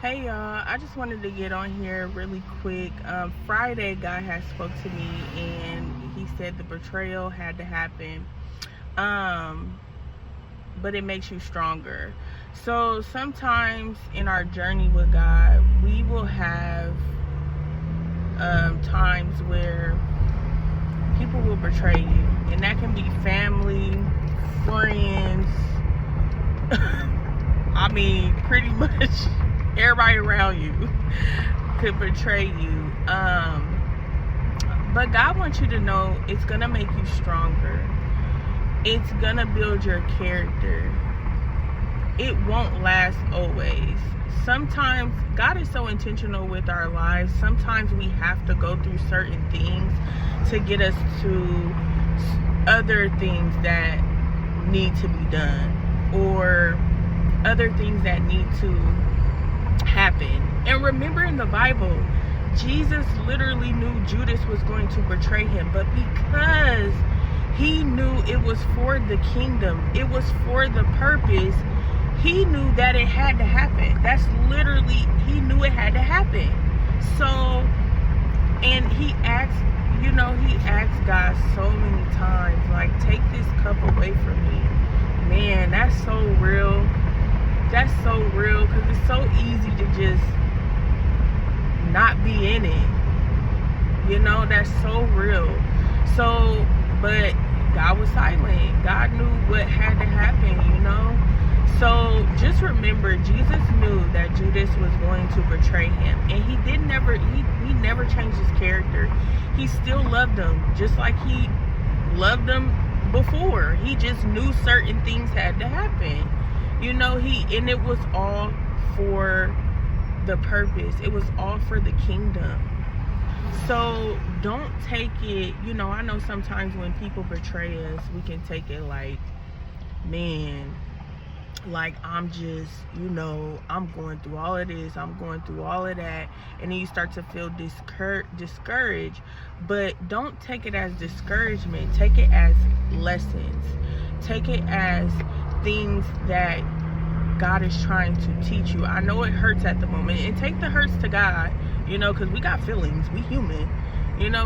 Hey y'all, I just wanted to get on here really quick. Friday, God had spoke to me and he said the betrayal had to happen, um, but it makes you stronger. So sometimes in our journey with God, we will have times where people will betray you, and that can be family, friends. I mean, pretty much everybody around you could betray you. But God wants you to know it's gonna make you stronger. It's gonna build your character. It won't last always. Sometimes God is so intentional with our lives. Sometimes we have to go through certain things to get us to other things that need to be done, or other things that need to happen. And remember, in the Bible, Jesus literally knew Judas was going to betray him, but because he knew it was for the kingdom, it was for the purpose, he knew that it had to happen. That's literally, he knew it had to happen. So, and he asked God so many times, like, take this cup away from me. Man, that's so real. That's so real, because it's so easy to just not be in it. That's so real. So, but God was silent. God knew what had to happen, So just remember, Jesus knew that Judas was going to betray him, and he never changed his character. He still loved him, just like he loved him before. He just knew certain things had to happen. And it was all for the purpose. It was all for the kingdom. So don't take it, I know sometimes when people betray us, we can take it like, man, like I'm just, I'm going through all of this, I'm going through all of that, and then you start to feel discouraged. But don't take it as discouragement. Take it as lessons. Take it as things that God is trying to teach you. I know it hurts at the moment, and take the hurts to God, because we got feelings. We human,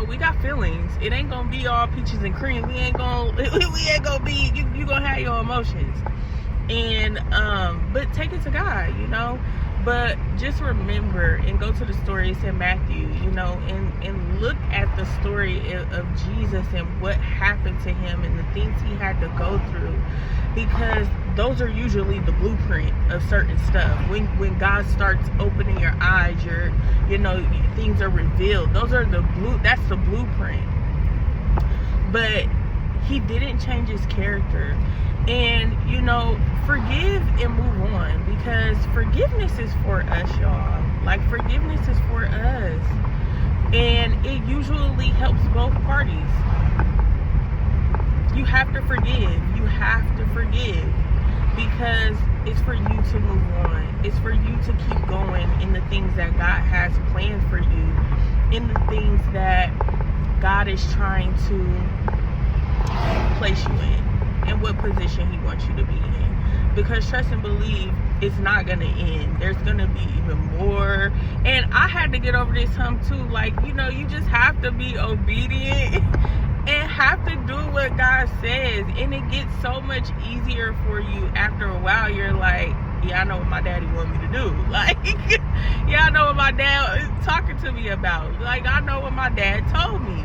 we got feelings. It ain't gonna be all peaches and cream. We ain't gonna be, you gonna have your emotions. And but take it to God, but just remember and go to the story. It's in Matthew, and look at the story of Jesus and what happened to him and the things he had to go through, because those are usually the blueprint of certain stuff. When God starts opening your eyes, things are revealed. That's the blueprint. But he didn't change his character. And forgive and move on, because forgiveness is for us, y'all. Like, forgiveness is for us, and it usually helps both parties. You have to forgive because it's for you to move on. It's for you to keep going in the things that God has planned for you, in the things that God is trying to place you in, and what position he wants you to be in. Because trust and believe, it's not gonna end. There's gonna be even more. And I had to get over this hump too. Like, you just have to be obedient and have to do what God says. And it gets so much easier for you after a while. You're like, yeah, I know what my daddy want me to do. Like, yeah, I know what my dad is talking to me about. Like, I know what my dad told me.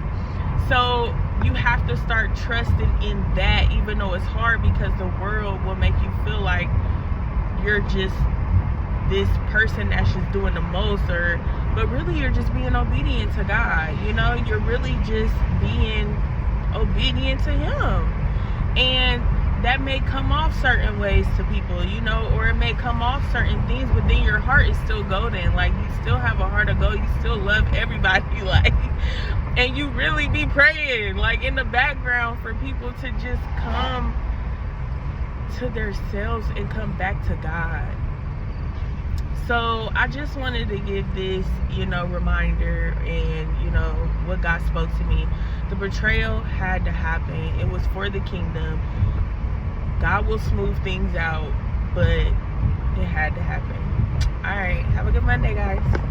So you have to start trusting in that, even though it's hard, because the world will make you feel like you're just this person that's just doing the most, but really you're just being obedient to God. You're really just being obedient to him. And that may come off certain ways to people, or it may come off certain things, but then your heart is still golden. Like, you still have a heart of gold. You still love everybody, like, and you really be praying, like, in the background for people to just come to themselves and come back to God. So I just wanted to give this, reminder, and, what God spoke to me. The betrayal had to happen. It was for the kingdom. God will smooth things out, but it had to happen. All right, have a a good Monday, guys.